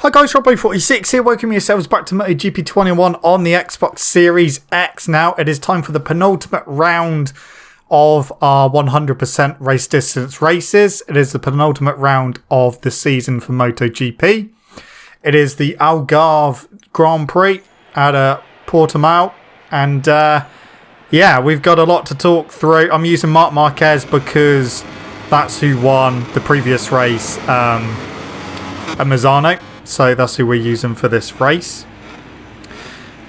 Hi guys, Robbo46 here, welcome yourselves back to MotoGP 21 on the Xbox Series X. Now it is time for the penultimate round of our 100% race distance races. It is the penultimate round of the season for MotoGP. It is the Algarve Grand Prix at Portimao, and yeah, we've got a lot to talk through. I'm using Marc Marquez because that's who won the previous race at Misano. So that's who we're using for this race.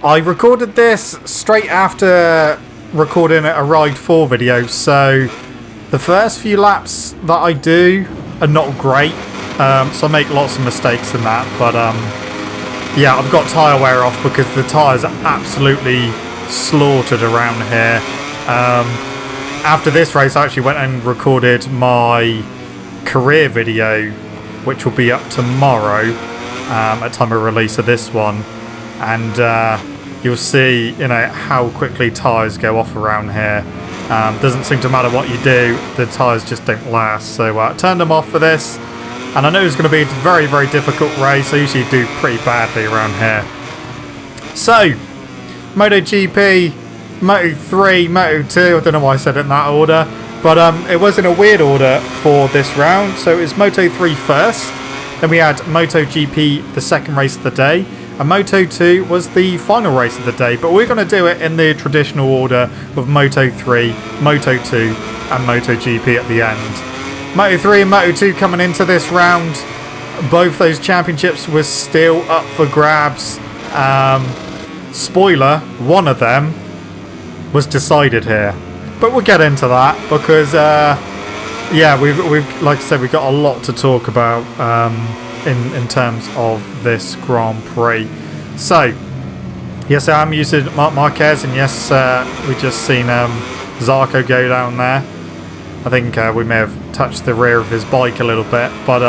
I recorded this straight after recording a Ride 4 video. So the first few laps that I do are not great. So I make lots of mistakes in that. But yeah, I've got tyre wear off because the tyres are absolutely slaughtered around here. After this race, I actually went and recorded my career video, which will be up tomorrow at time of release of this one, and you'll see, you know, how quickly tyres go off around here. Doesn't seem to matter what you do, the tyres just don't last. So I turned them off for this, and I knew it was going to be a very, very difficult race. I usually do pretty badly around here. So MotoGP, Moto3, Moto2, I don't know why I said it in that order, but it was in a weird order for this round. So it was Moto3 first, then we had MotoGP, the second race of the day, and Moto2 was the final race of the day. But we're going to do it in the traditional order of Moto3, Moto2 and MotoGP at the end. Moto3 and Moto2 coming into this round, both those championships were still up for grabs. Spoiler, one of them was decided here. But we'll get into that because yeah, we've like I said, we've got a lot to talk about in terms of this Grand Prix. So yes, I'm using Marc Marquez, and yes, we just seen Zarco go down there. I think we may have touched the rear of his bike a little bit, but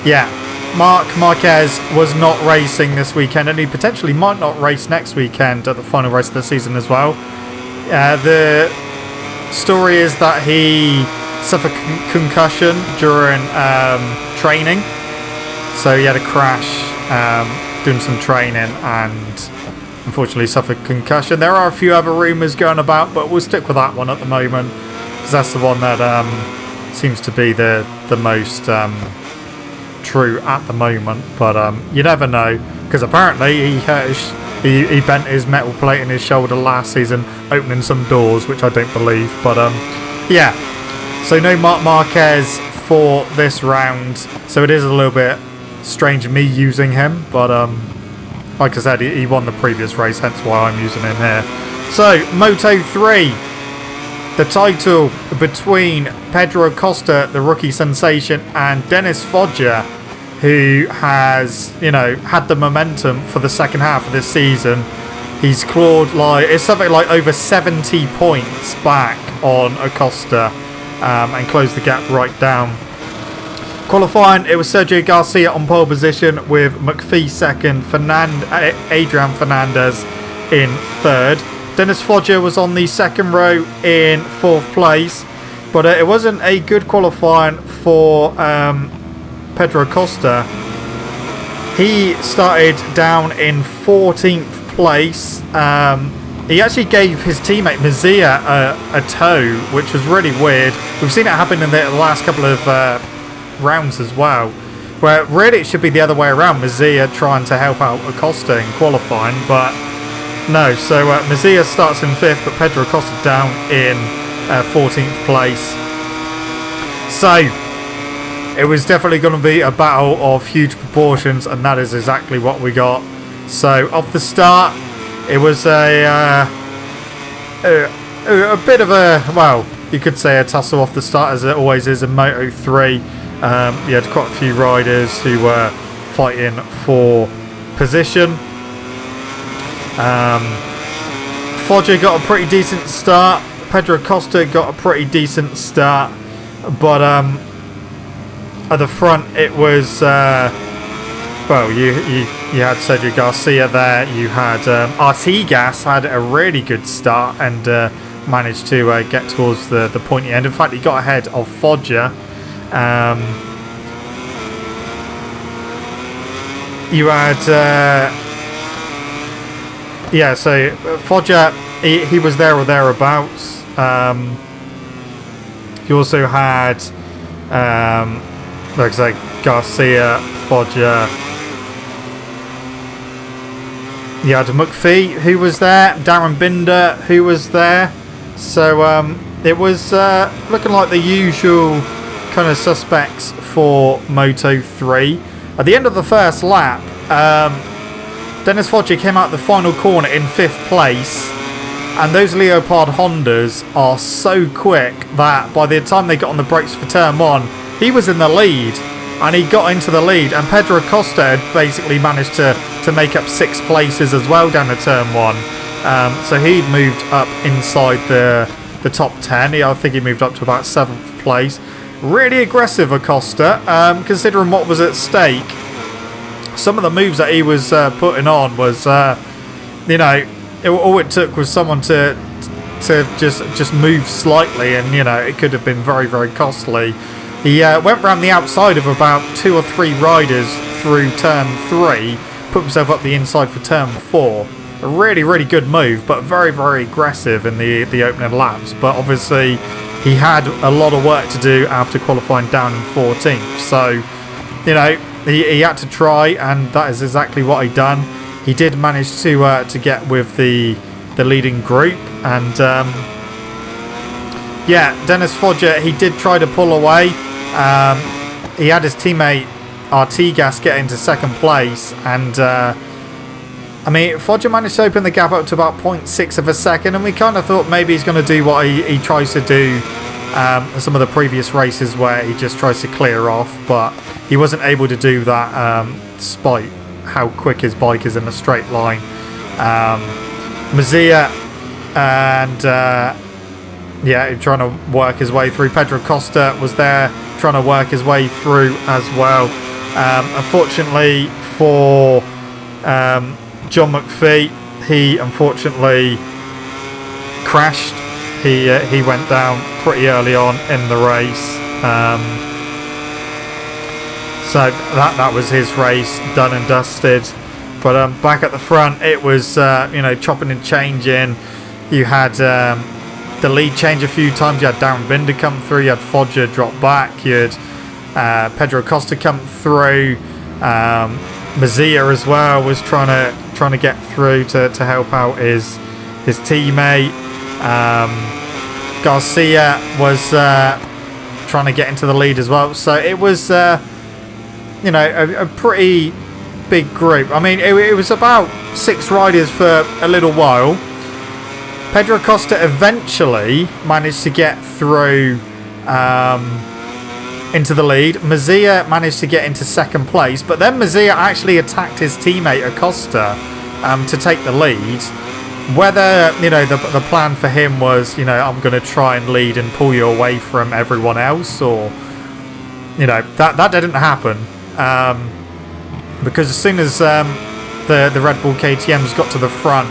yeah, Marc Marquez was not racing this weekend, and he potentially might not race next weekend at the final race of the season as well. The story is that he suffered concussion during training, so he had a crash doing some training and unfortunately suffered concussion. There are a few other rumours going about, but we'll stick with that one at the moment because that's the one that seems to be the most true at the moment. But you never know, because apparently he hurt he bent his metal plate in his shoulder last season, opening some doors, which I don't believe. But yeah, so no Marc Marquez for this round, so it is a little bit strange me using him, but like I said, he won the previous race, hence why I'm using him here. So Moto3, the title between Pedro Acosta, the rookie sensation, and Dennis Foggia, who has, you know, had the momentum for the second half of this season. He's clawed it's something like over 70 points back on Acosta, and closed the gap right down. Qualifying, it was Sergio Garcia on pole position with McPhee second, Adrian Fernandez in third. Dennis Foggia was on the second row in fourth place, but it wasn't a good qualifying for Pedro Acosta. He started down in 14th place. He actually gave his teammate Mazia a tow, which was really weird. We've seen it happen in the last couple of rounds as well, where really it should be the other way around, Mazia trying to help out Acosta in qualifying, but no. So Mazia starts in 5th, but Pedro Acosta down in 14th place. So it was definitely going to be a battle of huge proportions, and that is exactly what we got. So off the start, it was a bit of a, well, you could say a tussle off the start, as it always is in Moto3. You had quite a few riders who were fighting for position. Foggia got a pretty decent start. Pedro Acosta got a pretty decent start, but at the front it was well, you had Sergio Garcia there. You had Artigas had a really good start and managed to get towards the pointy end. In fact, he got ahead of Foggia. you had yeah, so Foggia, he was there or thereabouts. You also had like I say, Garcia, Foggia. You had McPhee, who was there, Darren Binder, who was there. So it was looking like the usual kind of suspects for Moto 3. At the end of the first lap, Dennis Foggia came out the final corner in 5th place. And those Leopard Hondas are so quick that by the time they got on the brakes for turn 1, he was in the lead. And he got into the lead. And Pedro Acosta had basically managed to make up 6 places as well down to turn 1. So he'd moved up inside the top 10. I think he moved up to about 7th place. Really aggressive Acosta, considering what was at stake. Some of the moves that he was putting on was, you know, all it took was someone to just move slightly, and you know it could have been very, very costly. He went round the outside of about 2 or 3 riders through turn 3, put himself up the inside for turn 4. A really, really good move, but very, very aggressive in the opening laps. But obviously, he had a lot of work to do after qualifying down in 14th. So, you know, he had to try, and that is exactly what he done. He did manage to get with the leading group, and yeah, Dennis Foggia, he did try to pull away. He had his teammate Artigas get into 2nd place, and I mean, Foggia managed to open the gap up to about 0.6 of a second, and we kind of thought maybe he's going to do what he tries to do some of the previous races where he just tries to clear off, but he wasn't able to do that despite how quick his bike is in a straight line. Mazia and yeah, trying to work his way through. Pedro Costa was there trying to work his way through as well. Unfortunately for John McPhee, he unfortunately crashed. He went down pretty early on in the race. So that was his race done and dusted. But back at the front, it was you know, chopping and changing. You had the lead change a few times. You had Darren Binder come through. You had Foggia drop back. You had Pedro Costa come through. Mazia as well was trying to get through to help out his teammate. Garcia was trying to get into the lead as well. So it was you know, a pretty big group. I mean, it was about 6 riders for a little while. Pedro Costa eventually managed to get through into the lead. Mazia managed to get into 2nd place, but then Mazia actually attacked his teammate Acosta to take the lead. Whether, you know, the plan for him was, you know, I'm going to try and lead and pull you away from everyone else, or, you know, that didn't happen. Because as soon as the Red Bull KTMs got to the front,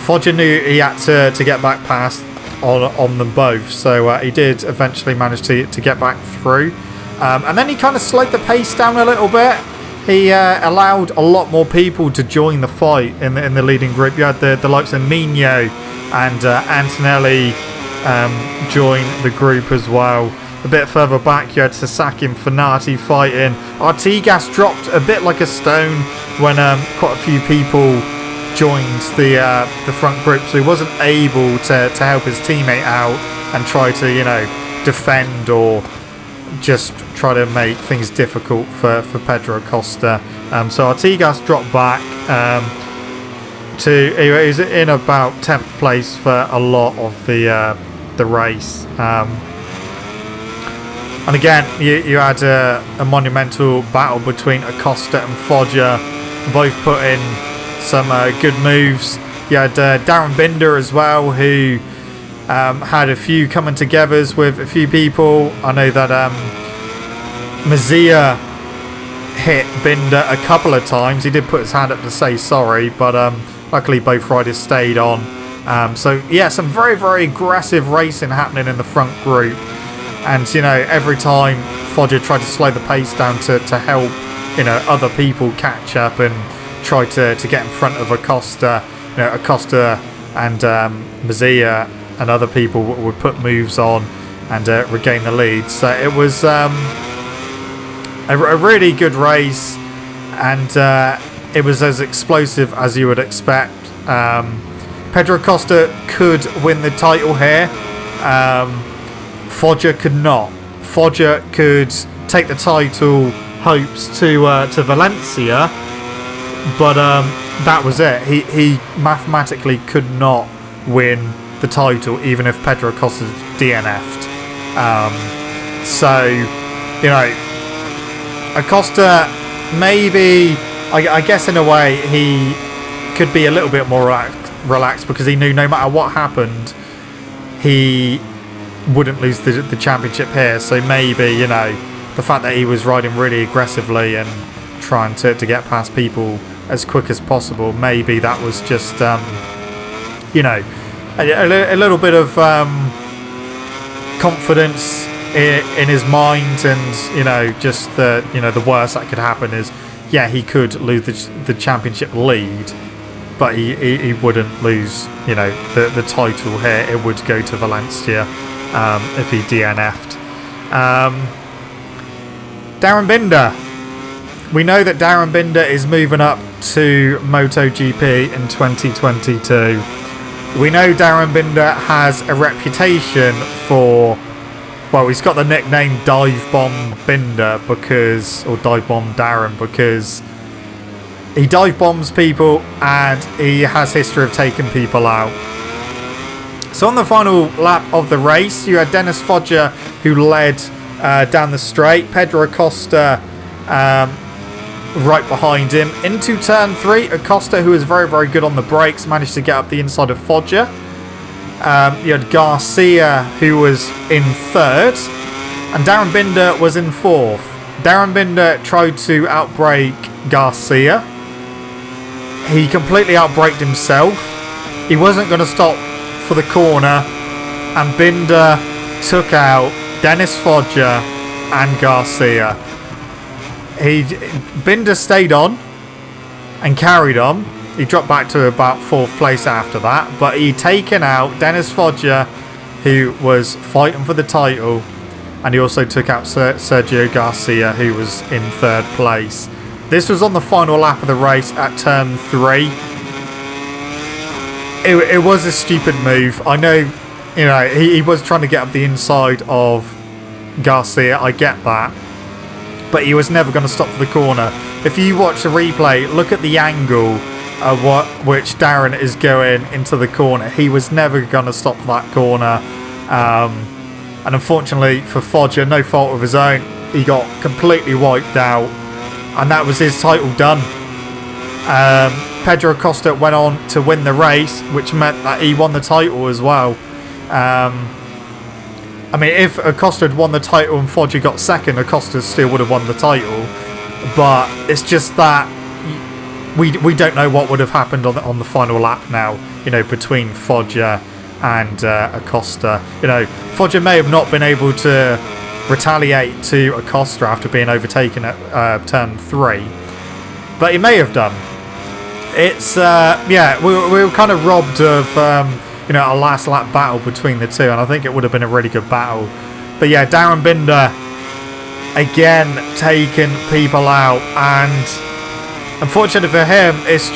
Foggia knew he had to get back past on them both, so he did eventually manage to get back through, and then he kind of slowed the pace down a little bit. He allowed a lot more people to join the fight in the leading group. You had the likes of Mino and Antonelli join the group as well. A bit further back, you had Sasaki and Fanati fighting. Artigas dropped a bit like a stone when quite a few people joined the front group, so he wasn't able to help his teammate out and try to, you know, defend or just try to make things difficult for Pedro Acosta. So Artigas dropped back he was in about 10th place for a lot of the race. And again, you had a monumental battle between Acosta and Foggia, both put in some good moves. You had Darren Binder as well, who had a few coming togethers with a few people. I know that Mazia hit Binder a couple of times. He did put his hand up to say sorry, but luckily both riders stayed on. So yeah, some very, very aggressive racing happening in the front group. And, you know, every time Foggia tried to slow the pace down to help other people catch up and try to get in front of Acosta. Acosta and Mazzia and other people would put moves on and regain the lead. So it was a really good race, and it was as explosive as you would expect. Pedro Acosta could win the title here. Foggia could not. Foggia could take the title hopes to Valencia, but that was it. He mathematically could not win the title, even if Pedro Acosta DNF'd. So, Acosta, maybe, I guess in a way, he could be a little bit more relaxed because he knew no matter what happened, he wouldn't lose the championship here. So maybe, the fact that he was riding really aggressively and trying to get past people as quick as possible, maybe that was just, a little bit of confidence in his mind, and just the worst that could happen is, he could lose the championship lead, but he wouldn't lose the title here. It would go to Valencia if he DNF'd. Darryn Binder. We know that Darryn Binder is moving up to MotoGP in 2022. We know Darryn Binder has a reputation for, he's got the nickname Dive Bomb Binder or Dive Bomb Darren, because he dive bombs people and he has history of taking people out. So on the final lap of the race, you had Dennis Foggia, who led down the straight. Pedro Acosta right behind him. Into turn 3, Acosta, who was very, very good on the brakes, managed to get up the inside of Foggia. You had Garcia, who was in 3rd, and Darryn Binder was in 4th. Darryn Binder tried to outbrake Garcia. He completely outbraked himself. He wasn't going to stop for the corner, and Binder took out Dennis Foggia and Garcia. Binder stayed on and carried on. He dropped back to about 4th place after that, but he'd taken out Dennis Foggia, who was fighting for the title, and he also took out Sergio Garcia, who was in 3rd place. This was on the final lap of the race at turn 3. It was a stupid move. I know, he was trying to get up the inside of Garcia. I get that. But he was never going to stop for the corner. If you watch the replay, look at the angle of which Darren is going into the corner. He was never going to stop for that corner. And unfortunately for Foggia, no fault of his own, he got completely wiped out. And that was his title done. Pedro Acosta went on to win the race, which meant that he won the title as well. If Acosta had won the title and Foggia got 2nd, Acosta still would have won the title. But it's just that we don't know what would have happened on the final lap now, between Foggia and Acosta. Foggia may have not been able to retaliate to Acosta after being overtaken at turn 3, but he may have done. It's we were kind of robbed of a last lap battle between the two, and I think it would have been a really good battle. But yeah, Darryn Binder again taking people out, and unfortunately for him, he's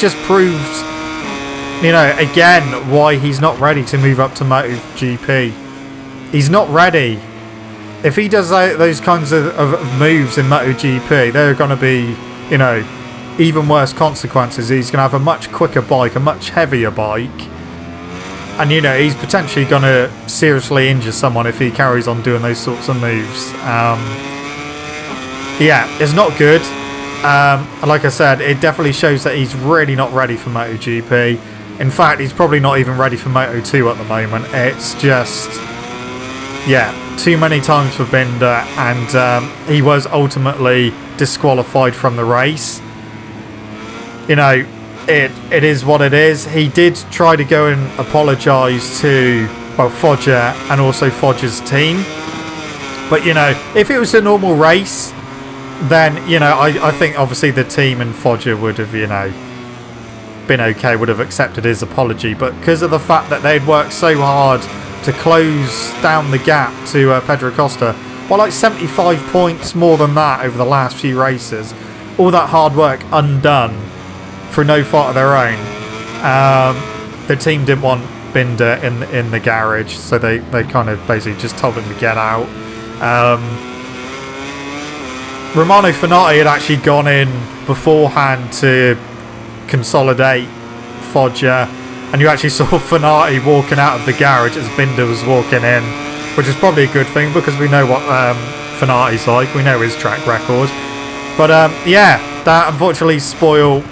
just proved again why he's not ready to move up to MotoGP. He's not ready. If he does those kinds of moves in MotoGP, there are going to be even worse consequences. He's going to have a much quicker bike, a much heavier bike, and he's potentially going to seriously injure someone if he carries on doing those sorts of moves. It's not good. Like I said, it definitely shows that he's really not ready for MotoGP. In fact, he's probably not even ready for Moto2 at the moment. It's just too many times for Binder, and he was ultimately disqualified from the race. It is what it is. He did try to go and apologise to Foggia and also Foggia's team. But if it was a normal race then, you know, I think obviously the team and Foggia would have, you know, been okay, would have accepted his apology. But because of the fact that they'd worked so hard to close down the gap to Pedro Acosta, by like 75 points more than that over the last few races, all that hard work undone through no fault of their own. The team didn't want Binder in the garage, so they kind of basically just told him to get out. Romano Fenati had actually gone in beforehand to consolidate Foggia, and you actually saw Fenati walking out of the garage as Binder was walking in, which is probably a good thing because we know what Fenati's like, we know his track record. But yeah, that unfortunately spoiled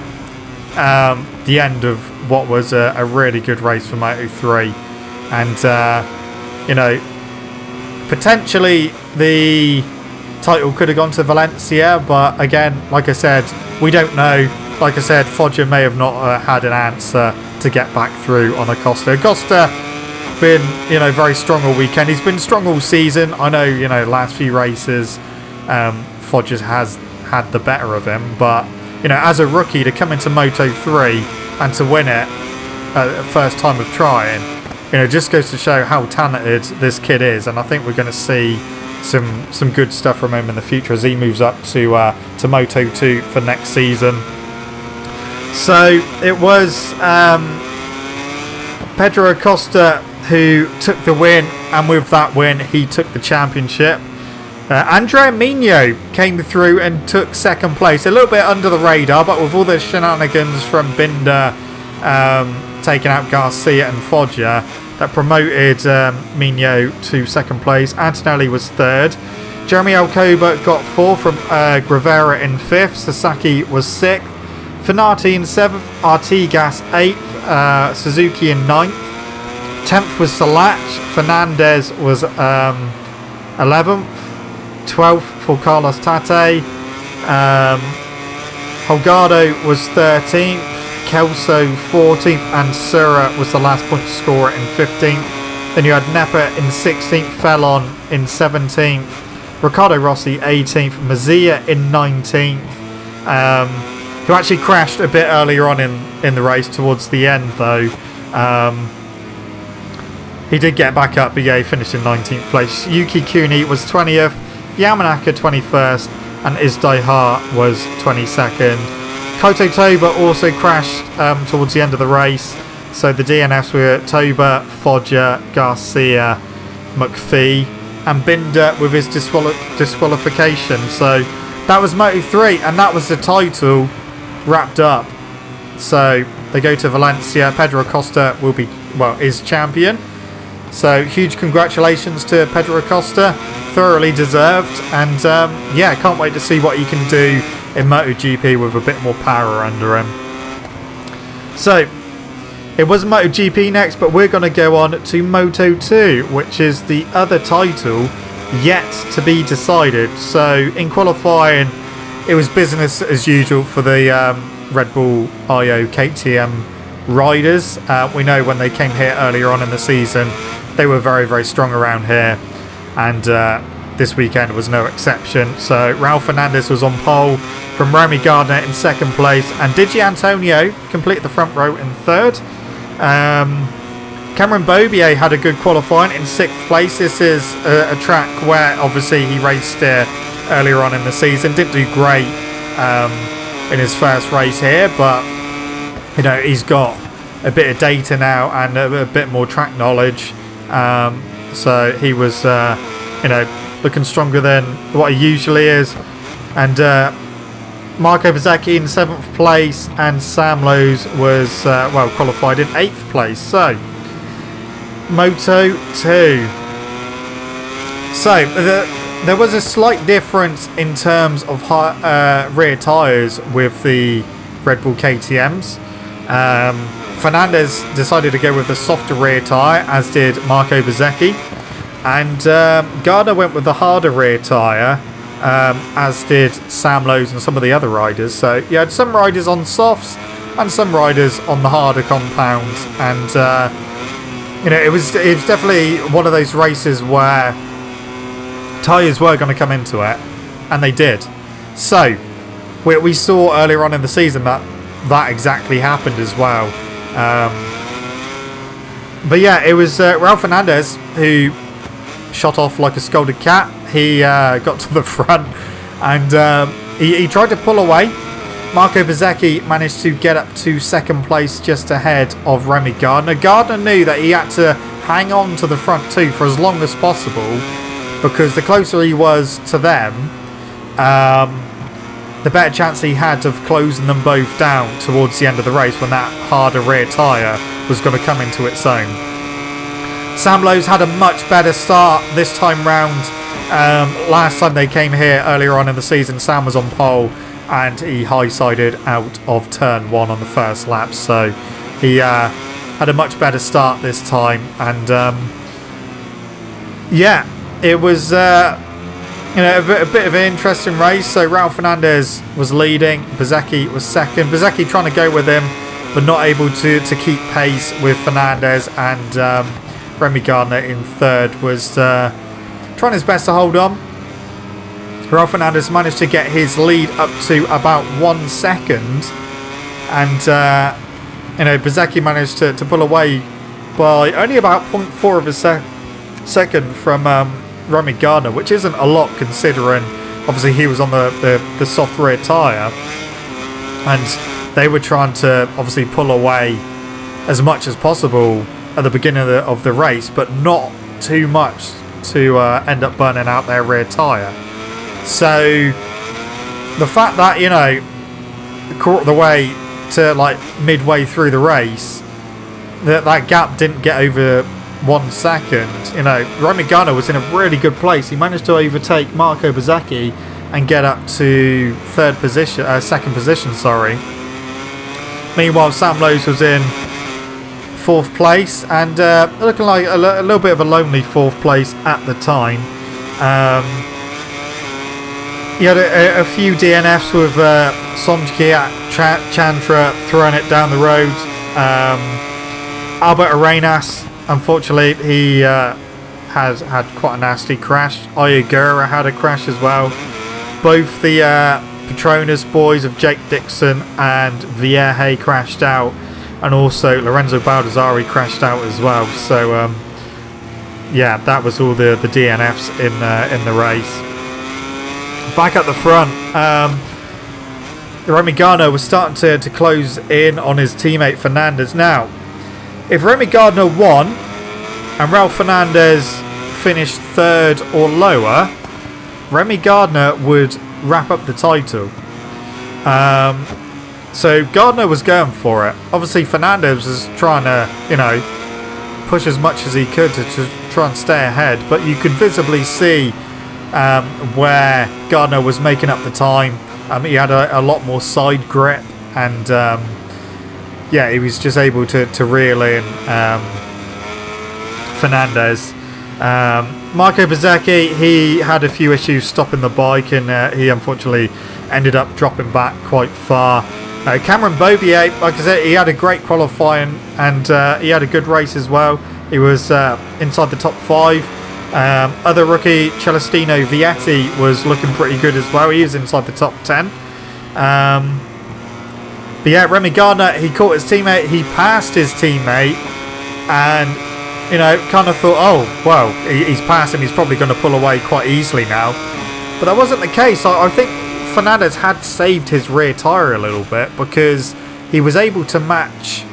the end of what was a really good race for Moto3, and you know, potentially the title could have gone to Valencia, but again, like I said, we don't know. Like I said, Foggia may have not had an answer to get back through on Acosta. Acosta been, you know, very strong all weekend. He's been strong all season. I know, you know, last few races Foggia has had the better of him, but you know, as a rookie to come into Moto3 and to win it first time of trying, you know, just goes to show how talented this kid is. And I think we're going to see some good stuff from him in the future as he moves up to Moto2 for next season. So it was Pedro Acosta who took the win, and with that win he took the championship. Andrea Migno came through and took second place, a little bit under the radar, but with all the shenanigans from Binder taking out Garcia and Foggia, that promoted Migno to second place. Antonelli was third. Jeremy Alcoba got fourth from Gravera in fifth. Sasaki was sixth. Fenati in seventh. Artigas eighth. Suzuki in ninth. 10th was Salach. Fernandez was 11th. 12th for Carlos Tate. Holgado was 13th. Kelso 14th, and Sura was the last point scorer in 15th. Then you had Nepa in 16th, Fellon in 17th, Riccardo Rossi 18th, Mazzia in 19th, who actually crashed a bit earlier on in the race towards the end though. He did get back up, but yeah, he finished in 19th place. Yuki Kuni was 20th, Yamanaka 21st, and Isdaiha was 22nd. Koto Toba also crashed towards the end of the race, so the DNFs were Toba, Foggia, Garcia, McPhee, and Binder with his disqualification. So that was Moto3, and that was the title wrapped up. So they go to Valencia. Pedro Acosta is champion. So huge congratulations to Pedro Acosta, thoroughly deserved, and yeah, can't wait to see what he can do in MotoGP with a bit more power under him. So it was MotoGP next, but we're going to go on to Moto2, which is the other title yet to be decided. So in qualifying, it was business as usual for the Red Bull IO KTM riders. We know when they came here earlier on in the season, they were very, very strong around here, and this weekend was no exception. So Raul Fernandez was on pole, from Romy Gardner in second place, and Digi Antonio completed the front row in third. Cameron Bobier had a good qualifying in sixth place. This is a track where obviously he raced here earlier on in the season, didn't do great in his first race here, but you know, he's got a bit of data now and a bit more track knowledge, so he was you know, looking stronger than what he usually is. And Marco Bezzecchi in 7th place, and Sam Lowes was qualified in 8th place. So Moto 2. So there was a slight difference in terms of rear tyres with the Red Bull KTMs. Fernandez decided to go with the softer rear tyre, as did Marco Bezzecchi. And Gardner went with the harder rear tyre, as did Sam Lowes and some of the other riders. So you had some riders on softs and some riders on the harder compounds. And you know, it was definitely one of those races where tyres were going to come into it, and they did. So we saw earlier on in the season that exactly happened as well. But yeah, it was Raul Fernandez who shot off like a scolded cat. He got to the front and he tried to pull away. Marco Bezzecchi managed to get up to second place just ahead of Remy Gardner. Gardner knew that he had to hang on to the front two for as long as possible, because the closer he was to them, the better chance he had of closing them both down towards the end of the race when that harder rear tyre was going to come into its own. Sam Lowes had a much better start this time round. Last time they came here earlier on in the season, Sam was on pole and he high-sided out of turn 1 on the first lap, so he had a much better start this time. And yeah, it was a bit of an interesting race. So Raul Fernandez was leading, Bezzecchi was second. Bezzecchi trying to go with him, but not able to keep pace with Fernandez, and Remy Gardner in third was trying his best to hold on. Raul Fernandez managed to get his lead up to about 1 second, and Bezzecchi managed to pull away by only about 0.4 of a second from Remy Gardner, which isn't a lot considering obviously he was on the soft rear tyre, and they were trying to obviously pull away as much as possible at the beginning of the race, but not too much to end up burning out their rear tyre. So the fact that caught the way to like midway through the race, that gap didn't get over 1 second. Remy Gardner was in a really good place. He managed to overtake Marco Bezzecchi and get up to second position. Meanwhile, Sam Lowes was in 4th place and looking like a little bit of a lonely 4th place at the time. He had a few DNFs with Somjkiat Chantra throwing it down the road. Albert Arenas, unfortunately, he has had quite a nasty crash. Ayagura had a crash as well. Both the Petronas boys of Jake Dixon and Vierge crashed out, and also Lorenzo Baldassari crashed out as well. So yeah, that was all the DNFs in the race. Back at the front, Remy Gardner was starting to close in on his teammate Fernandez. Now, if Remy Gardner won and Raul Fernandez finished 3rd or lower, Remy Gardner would wrap up the title. So Gardner was going for it. Obviously, Fernandez was trying to, push as much as he could to try and stay ahead, but you could visibly see where Gardner was making up the time. He had a lot more side grip, and he was just able to reel in Fernandez. Marco Bezzecchi, he had a few issues stopping the bike, and he unfortunately ended up dropping back quite far. Cameron Beaubier, like I said, he had a great qualifying, and he had a good race as well. He was inside the top 5. Other rookie Celestino Vietti was looking pretty good as well. He was inside the top 10. But yeah, Remy Gardner, he caught his teammate. He passed his teammate, and kind of thought, oh well, he's passed him. He's probably going to pull away quite easily now. But that wasn't the case. I think Fernandez had saved his rear tyre a little bit, because he was able to match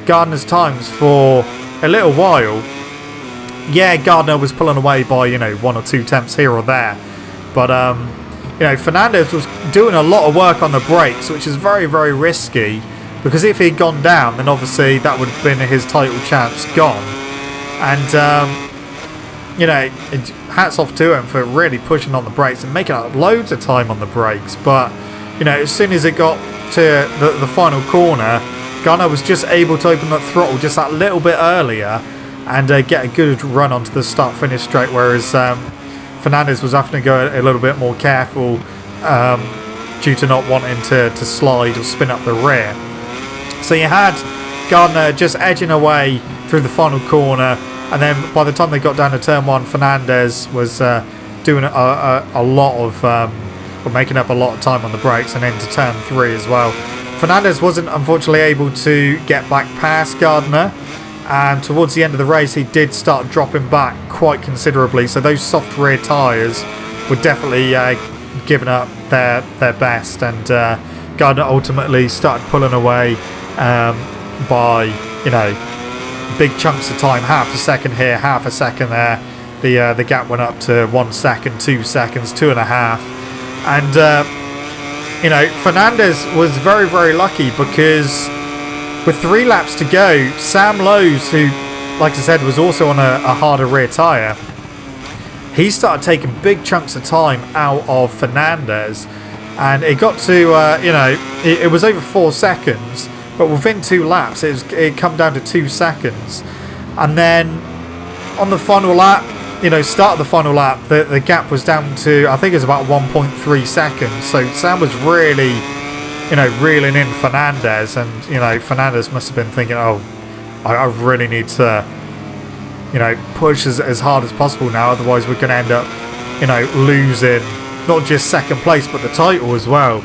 Gardner's times for a little while. Yeah, Gardner was pulling away by 1 or 2 tenths here or there, but Fernandez was doing a lot of work on the brakes, which is very, very risky, because if he'd gone down, then obviously that would have been his title chance gone. And hats off to him for really pushing on the brakes and making up loads of time on the brakes. But as soon as it got to the final corner, Gardner was just able to open that throttle just that little bit earlier and get a good run onto the start-finish straight, whereas Fernandez was having to go a little bit more careful due to not wanting to slide or spin up the rear. So you had Gardner just edging away through the final corner, and then by the time they got down to turn 1, Fernandez was doing a lot of were making up a lot of time on the brakes and into turn 3 as well. Fernandez wasn't unfortunately able to get back past Gardner, and towards the end of the race he did start dropping back quite considerably, so those soft rear tyres were definitely giving up their best, and Gardner ultimately started pulling away by, you know, big chunks of time, half a second here, half a second there. The gap went up to 1 second, 2 seconds, 2.5, and you know, Fernandez was very, very lucky because with 3 laps to go, Sam Lowes, who, like I said, was also on a harder rear tyre, he started taking big chunks of time out of Fernandez, and it got to, you know, it was over 4 seconds, but within 2 laps, it come down to 2 seconds. And then on the final lap, you know, start of the final lap, the gap was down to, I think it was about 1.3 seconds. So Sam was really, you know, reeling in Fernandez, and, you know, Fernandez must have been thinking, oh, I really need to, you know, push as hard as possible now, otherwise we're going to end up, you know, losing not just second place but the title as well.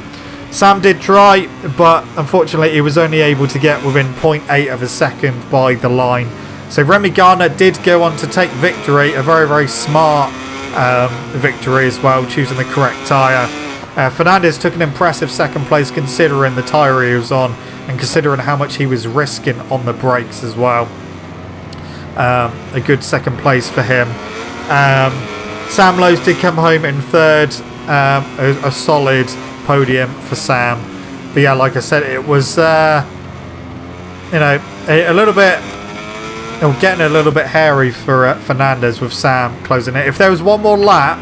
Sam did try, but unfortunately he was only able to get within 0.8 of a second by the line. So Remy Gardner did go on to take victory, a very, very smart victory as well, choosing the correct tyre. Fernandez took an impressive second place considering the tyre he was on and considering how much he was risking on the brakes as well. A good second place for him. Sam Lowes did come home in third, a solid podium for Sam. But yeah, like I said, it was, you know, a little bit, getting a little bit hairy for Fernandez with Sam closing it. If there was one more lap,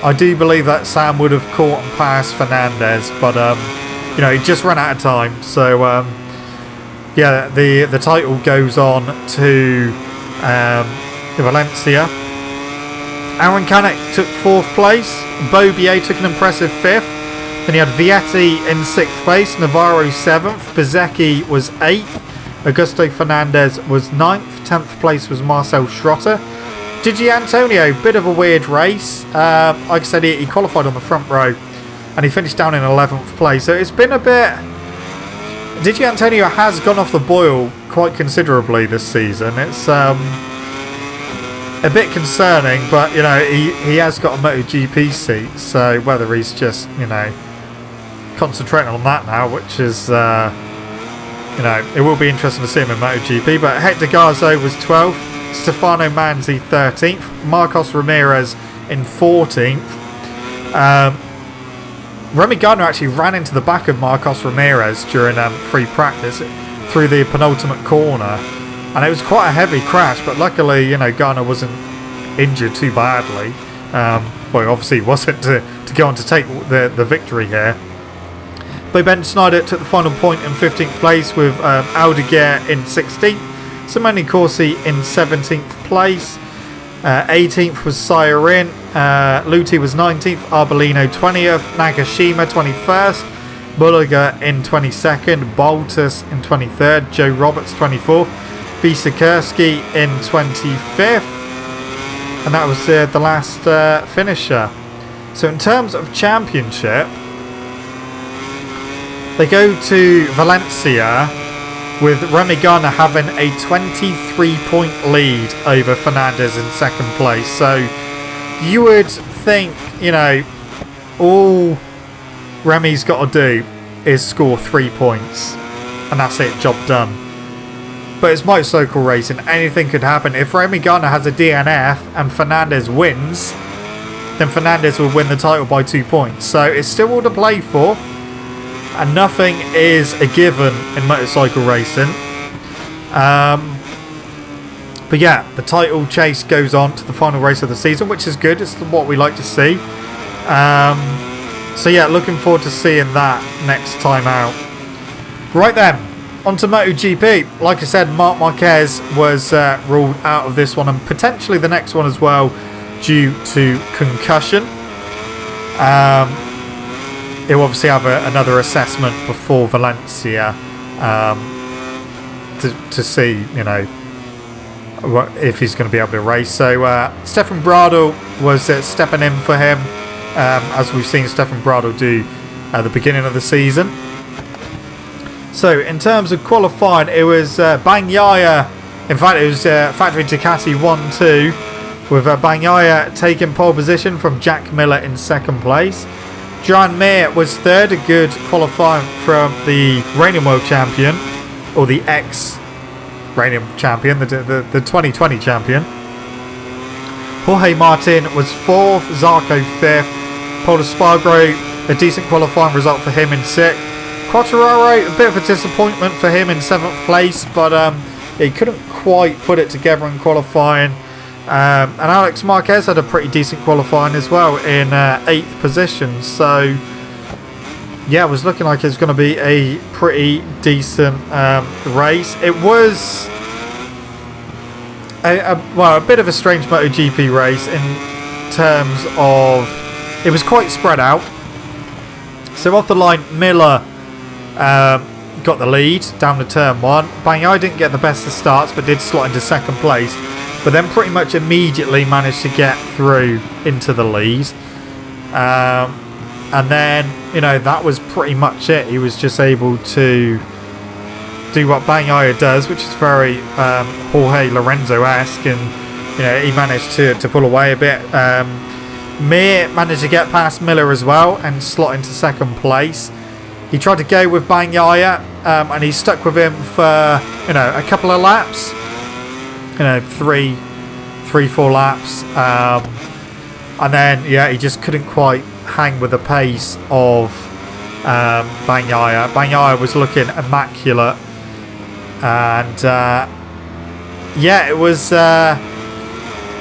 I do believe that Sam would have caught and passed Fernandez, but you know, he just ran out of time. So yeah, the title goes on to Valencia. Aaron Canek took 4th place. Beaubier took an impressive 5th. Then you had Vietti in 6th place, Navarro 7th, Bezecchi was 8th, Augusto Fernandez was 9th, 10th place was Marcel Schrotter. Gigi Antonio, bit of a weird race. Like I said, he qualified on the front row and he finished down in 11th place. So it's been a bit... Gigi Antonio has gone off the boil quite considerably this season. It's a bit concerning, but, you know, he has got a MotoGP seat. So whether he's just, you know, concentrating on that now, which is... you know, it will be interesting to see him in MotoGP. But Hector Garzo was 12th, Stefano Manzi 13th, Marcos Ramirez in 14th. Remy Gardner actually ran into the back of Marcos Ramirez during free practice through the penultimate corner, and it was quite a heavy crash. But luckily, you know, Gardner wasn't injured too badly. Well, obviously he wasn't to go on to take the victory here. But Ben Snyder took the final point in 15th place with Algarve in 16th, Simone Corsi in 17th place, 18th was Sairin, Luti was 19th, Arbolino 20th, Nagashima 21st, Bulliger in 22nd, Baltus in 23rd, Joe Roberts 24th, Bisekursky in 25th, and that was the last finisher. So in terms of championship, they go to Valencia with Remy Gardner having a 23-point lead over Fernandez in second place. So you would think, you know, all Remy's got to do is score 3 points and that's it, job done. But it's motorcycle racing, anything could happen. If Remy Gardner has a DNF and Fernandez wins, then Fernandez will win the title by 2 points. So it's still all to play for. And nothing is a given in motorcycle racing. But yeah, the title chase goes on to the final race of the season, which is good. It's what we like to see. So yeah, looking forward to seeing that next time out. Right then, on to MotoGP. Like I said, Marc Marquez was ruled out of this one and potentially the next one as well due to concussion. He'll obviously have another assessment before Valencia to see, you know, if he's going to be able to race. So Stefan Bradl was stepping in for him. as we've seen Stefan Bradl do at the beginning of the season. So in terms of qualifying, it was Bagnaia. In fact, it was Factory Ducati 1-2, with Bagnaia taking pole position from Jack Miller in second place. Joan Mir was third, a good qualifying from the reigning world champion, or the ex-reigning champion, the 2020 champion. Jorge Martin was fourth, Zarco fifth, Pol Espargaro, a decent qualifying result for him in sixth. Quartararo, a bit of a disappointment for him in seventh place, but he couldn't quite put it together in qualifying. And Alex Marquez had a pretty decent qualifying as well in 8th position. So, yeah, it was looking like it was going to be a pretty decent race. It was a bit of a strange MotoGP race in terms of it was quite spread out. So off the line, Miller got the lead down to turn one. Bagnaia didn't get the best of starts, but did slot into second place. But then pretty much immediately managed to get through into the lead. And then, that was pretty much it. He was just able to do what Bagnaia does, which is very Jorge Lorenzo-esque. And, he managed to pull away a bit. Mir managed to get past Miller as well and slot into second place. He tried to go with Bagnaia, and he stuck with him for, a couple of laps. 3-4 laps. And then, he just couldn't quite hang with the pace of Bagnaia. Bagnaia was looking immaculate. And, it was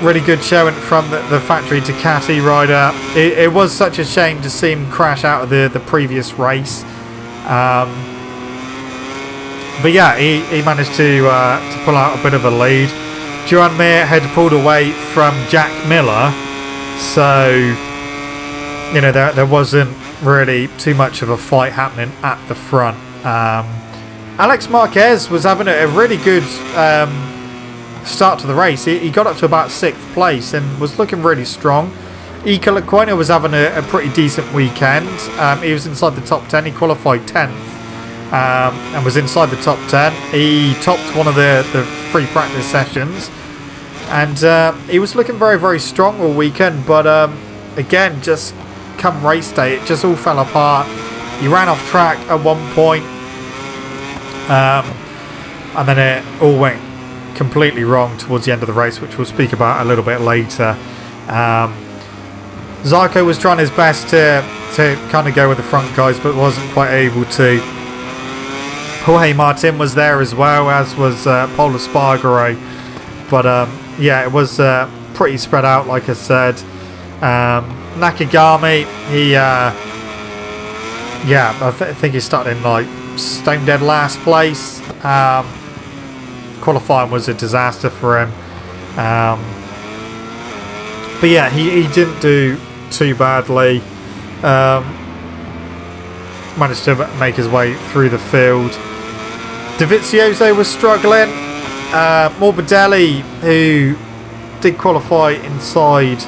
really good showing from the Factory Ducati rider. It was such a shame to see him crash out of the previous race. But yeah, he managed to pull out a bit of a lead. Joan Mir had pulled away from Jack Miller, so there wasn't really too much of a fight happening at the front. Alex Marquez was having a really good start to the race. He got up to about 6th place and was looking really strong. Iker Lecuona was having a pretty decent weekend. He was inside the top 10. He qualified 10th and was inside the top 10. He topped one of the free practice sessions, and he was looking very, very strong all weekend. But again, just come race day, it just all fell apart. He ran off track at one point, and then it all went completely wrong towards the end of the race, which we'll speak about a little bit later. Zarco was trying his best to kind of go with the front guys, but wasn't quite able to. Jorge Martin was there as well, as was Pol Espargaro. But it was pretty spread out, like I said. Nakagami, I think he started in stone dead last place. Qualifying was a disaster for him. But yeah, he didn't do too badly. Managed to make his way through the field. Dovizioso was struggling. Morbidelli, who did qualify inside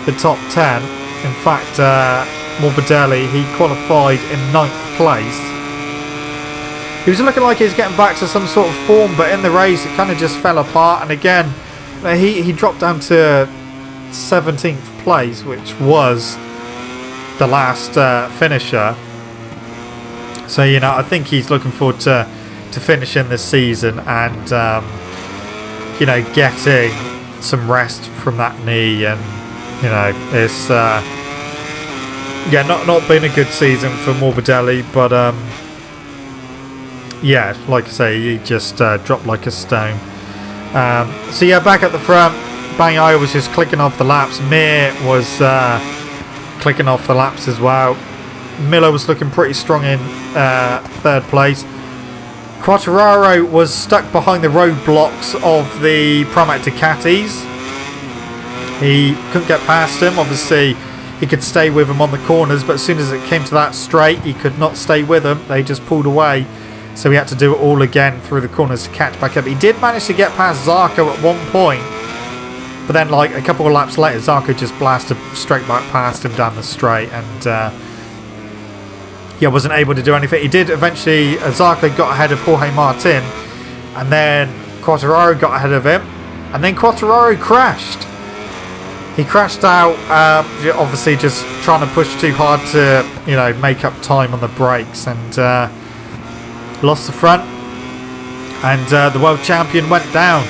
the top 10. In fact, Morbidelli, he qualified in 9th place. He was looking like he was getting back to some sort of form, but in the race it kind of just fell apart. And again, he dropped down to 17th place, which was the last finisher. So I think he's looking forward to finishing this season and getting some rest from that knee. And it's not been a good season for Morbidelli, but like I say, he just dropped like a stone. Back at the front, Bagnaia was just clicking off the laps. Mir was clicking off the laps as well. Miller was looking pretty strong in 3rd place. Quartararo was stuck behind the roadblocks of the Pramac Ducatis. He couldn't get past him. Obviously, he could stay with him on the corners, but as soon as it came to that straight, he could not stay with them. They just pulled away. So he had to do it all again through the corners to catch back up. He did manage to get past Zarco at one point, But then, like, a couple of laps later, Zarco just blasted straight back past him down the straight, and yeah, wasn't able to do anything. He did eventually. Zarco got ahead of Jorge Martin, and then Quartararo got ahead of him, and then Quartararo crashed. He crashed out, obviously just trying to push too hard to, you know, make up time on the brakes, and lost the front. And the world champion went down.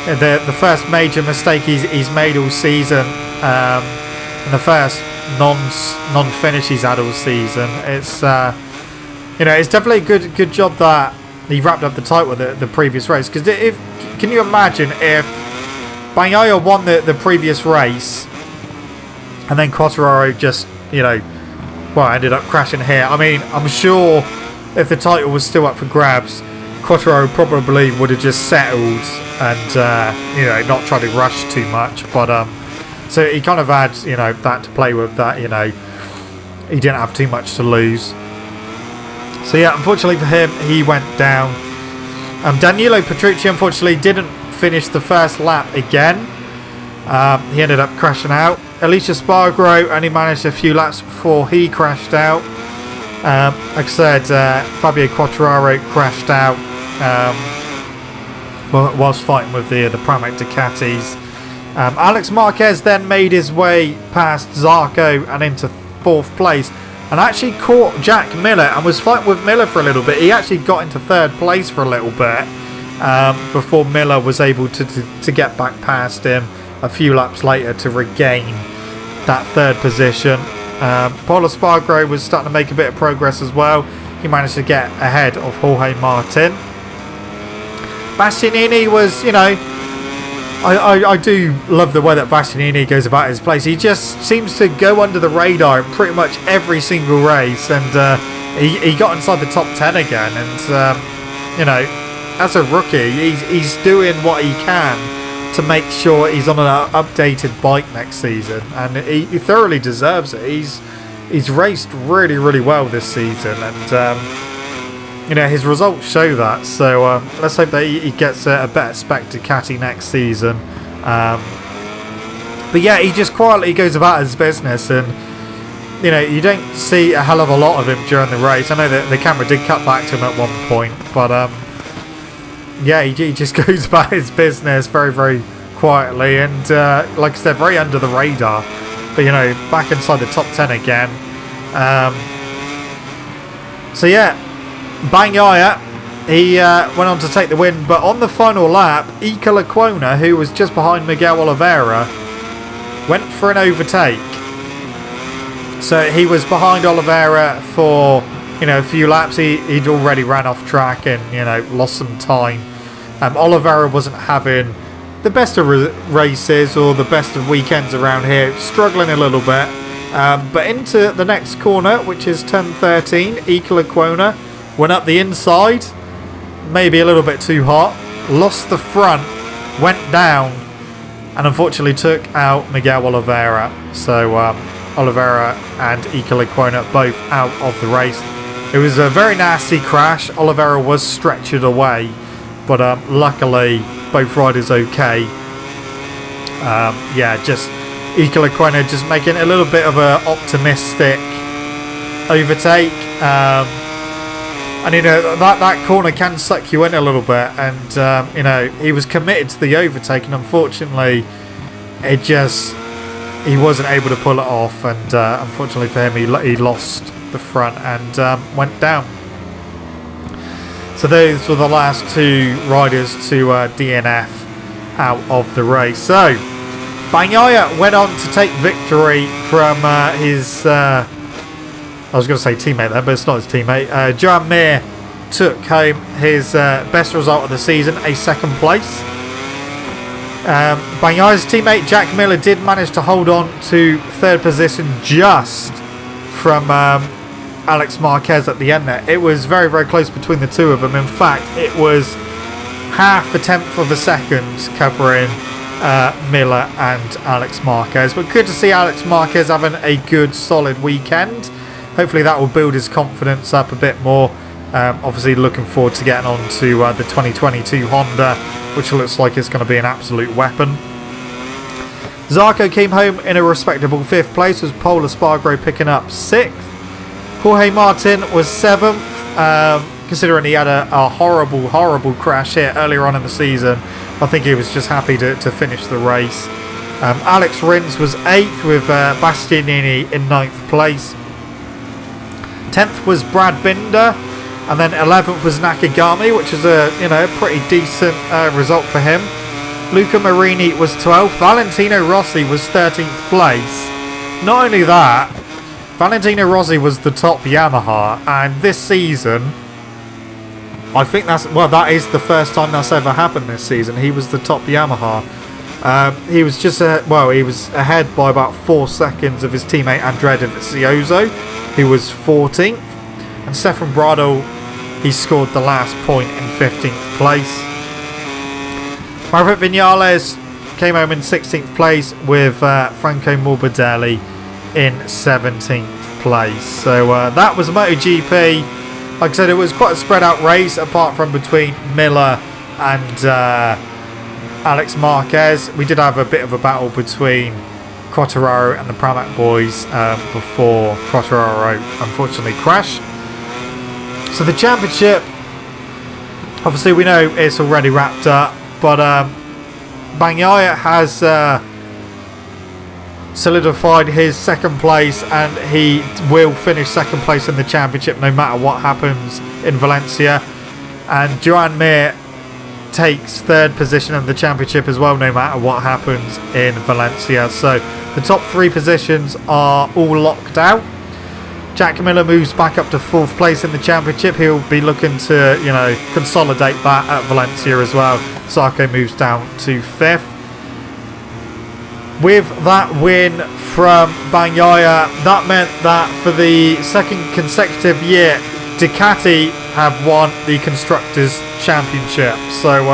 The first major mistake he's made all season, and the first non-finish he's had all season. It's you know, it's definitely a good job that he wrapped up the title with the previous race. Because can you imagine if Bagnaia won the previous race, and then Quartararo just, you know, well, ended up crashing here. I mean, I'm sure if the title was still up for grabs, Quartararo probably would have just settled and you know, not tried to rush too much. But so he kind of had, you know, that to play with. That, you know, he didn't have too much to lose. So yeah, unfortunately for him, he went down. Danilo Petrucci unfortunately didn't finish the first lap again. He ended up crashing out. Alicia Spargaro only managed a few laps before he crashed out. Like I said, Fabio Quartararo crashed out whilst fighting with the Pramac Ducatis. Alex Marquez then made his way past Zarco and into 4th place, and actually caught Jack Miller and was fighting with Miller for a little bit. He actually got into 3rd place for a little bit before Miller was able to get back past him a few laps later to regain that 3rd position. Paulo Spargaro was starting to make a bit of progress as well. He managed to get ahead of Jorge Martin. Bastianini was, you know, I do love the way that Bastianini goes about his place. He just seems to go under the radar in pretty much every single race, and he got inside the top 10 again. And you know, as a rookie, he's doing what he can to make sure he's on an updated bike next season, and he thoroughly deserves it. He's raced really, really well this season, and you know, his results show that. So let's hope that he gets a better spec Ducati next season. But yeah, he just quietly goes about his business, and you know, you don't see a hell of a lot of him during the race. I know that the camera did cut back to him at one point, but yeah, he just goes about his business very, very quietly, and like I said, very under the radar. But you know, back inside the top 10 again. So yeah, Bagnaia, he went on to take the win, but on the final lap, Iker Lecuona, who was just behind Miguel Oliveira, went for an overtake. So he was behind Oliveira for, you know, a few laps. He'd already ran off track and, you know, lost some time. Oliveira wasn't having the best of races or the best of weekends around here, struggling a little bit. But into the next corner, which is turn 13, Iker Lecuona went up the inside, maybe a little bit too hot, lost the front, went down, and unfortunately took out Miguel Oliveira. So Oliveira and Iker Lecuona both out of the race. It was a very nasty crash. Oliveira was stretchered away, but luckily both riders okay. Yeah, just Iker Lecuona just making a little bit of an optimistic overtake. And you know, that corner can suck you in a little bit, and you know, he was committed to the overtake, and unfortunately he wasn't able to pull it off, and unfortunately for him, he lost the front and went down. So those were the last 2 riders to DNF out of the race. So Bagnaia went on to take victory from his I was going to say teammate there, but it's not his teammate. Joan Mir took home his best result of the season, a 2nd place. Bagnaia's teammate Jack Miller did manage to hold on to 3rd position just from Alex Marquez at the end there. It was very, very close between the two of them. In fact, it was half a tenth of a second covering Miller and Alex Marquez. But good to see Alex Marquez having a good, solid weekend. Hopefully that will build his confidence up a bit more. Obviously looking forward to getting on to the 2022 Honda, which looks like it's going to be an absolute weapon. Zarco came home in a respectable 5th place, with Pol Espargaro picking up 6th. Jorge Martin was 7th, considering he had a horrible crash here earlier on in the season. I think he was just happy to finish the race. Alex Rins was 8th, with Bastianini in 9th place. 10th was Brad Binder, and then 11th was Nakagami, which is a pretty decent result for him. Luca Marini was 12th. Valentino Rossi was 13th place. Not only that, Valentino Rossi was the top Yamaha, and this season, I think that is the first time that's ever happened this season. He was the top Yamaha. He was just he was ahead by about 4 seconds of his teammate Andrea Dovizioso, who was 14th, and Stefan Bradl, he scored the last point in 15th place. Maverick Vinales came home in 16th place, with Franco Morbidelli in 17th place. So that was MotoGP. Like I said, it was quite a spread out race, apart from between Miller and Alex Marquez. We did have a bit of a battle between Quartararo and the Pramac boys before Quartararo unfortunately crashed. So the championship, obviously we know it's already wrapped up, but Bagnaia has solidified his 2nd place, and he will finish 2nd place in the championship no matter what happens in Valencia. And Joan Mir takes 3rd position in the championship as well, no matter what happens in Valencia. So the top 3 positions are all locked out. Jack Miller moves back up to 4th place in the championship. He'll be looking to, consolidate that at Valencia as well. Zarco moves down to 5th. With that win from Bagnaia, that meant that for the 2nd consecutive year, Ducati have won the Constructors' Championship. So,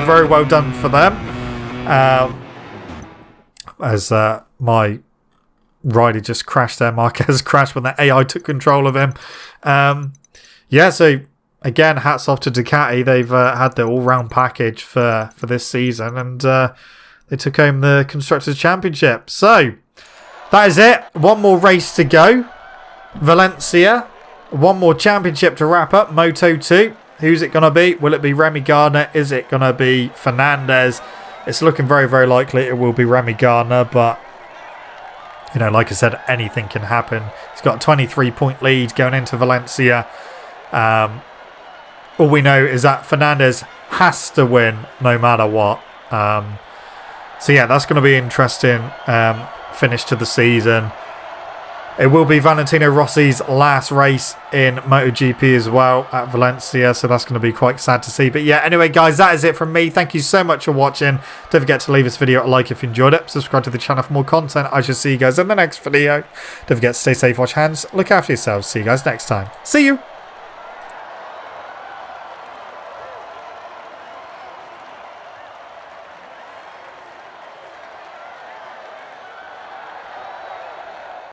very well done for them. As my rider just crashed there. Marquez crashed when the AI took control of him. So again, hats off to Ducati. They've had the all-round package for this season, and they took home the Constructors' Championship. So that is it. One more race to go. Valencia. One more championship to wrap up. Moto2. Who's it going to be? Will it be Remy Gardner? Is it going to be Fernandez? It's looking very, very likely it will be Remy Gardner, but like I said, anything can happen. He's got a 23-point lead going into Valencia. All we know is that Fernandez has to win no matter what. That's going to be an interesting finish to the season. It will be Valentino Rossi's last race in MotoGP as well at Valencia, so that's going to be quite sad to see. But anyway, guys, that is it from me. Thank you so much for watching. Don't forget to leave this video a like if you enjoyed it. Subscribe to the channel for more content. I shall see you guys in the next video. Don't forget to stay safe, wash hands, look after yourselves. See you guys next time. See you!